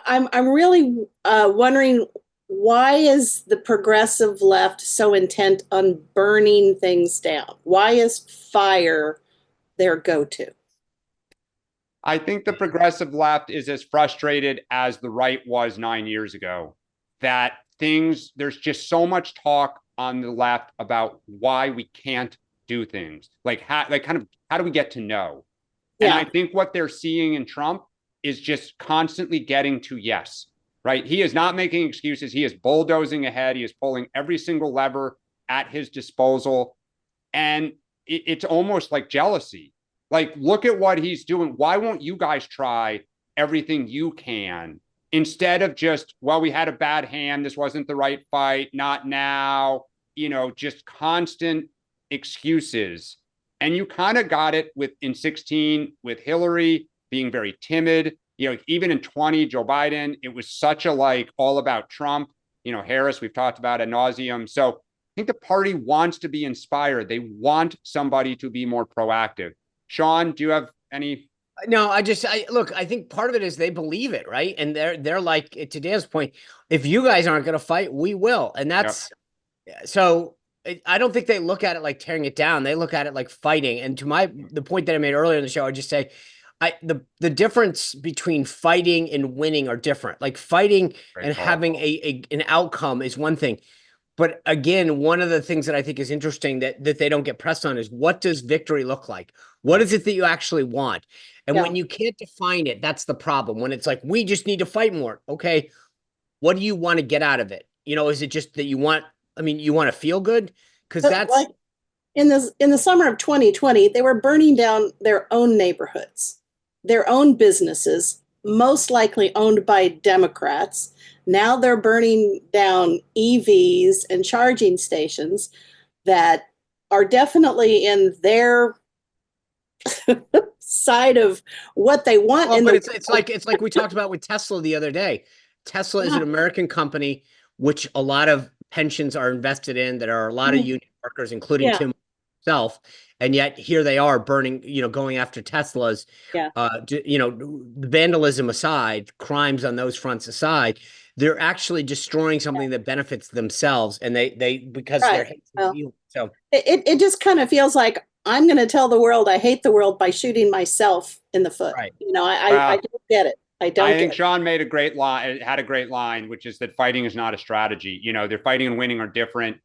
I'm really wondering, why is the progressive left so intent on burning things down? Why is fire their go-to? I think the progressive left is as frustrated as the right was 9 years ago. That there's just so much talk on the left about why we can't do things. How do we get to know? And I Yeah, think what they're seeing in Trump is just constantly getting to yes, right? He is not making excuses. He is bulldozing ahead. He is pulling every single lever at his disposal. And it's almost like jealousy. Like, look at what he's doing. Why won't you guys try everything you can instead of just, well, we had a bad hand. This wasn't the right fight. Not now. Just constant excuses. And you kind of got it in 16 with Hillary being very timid. Even in 20, Joe Biden, it was such a all about Trump. Harris, we've talked about ad nauseum. So think the party wants to be inspired. They want somebody to be more proactive. Sean, do you have any? No, I look, I think part of it is they believe it, right? And they're like, to Dan's point, if you guys aren't going to fight, we will. And that's so I don't think they look at it like tearing it down. They look at it like fighting. And the point that I made earlier in the show, I just say, the difference between fighting and winning are different. Like fighting and having an outcome is one thing. But again, one of the things that I think is interesting that they don't get pressed on is, what does victory look like? What is it that you actually want? And when you can't define it, that's the problem. When it's like, we just need to fight more. Okay, what do you want to get out of it? Is it just that you want to feel good? Because that's like in the summer of 2020, they were burning down their own neighborhoods, their own businesses, most likely owned by Democrats. Now they're burning down EVs and charging stations that are definitely in their side of what they want. But it's like we talked about with Tesla the other day. Tesla is an American company, which a lot of pensions are invested in. There are a lot of union workers, including Tim himself, and yet here they are burning, going after Teslas. The vandalism aside, crimes on those fronts aside, they're actually destroying something that benefits themselves, and they because they're so it just kind of feels like, I'm going to tell the world I hate the world by shooting myself in the foot. Right. I don't get it. I think Sean made a great line, which is that fighting is not a strategy. They're fighting and winning are different.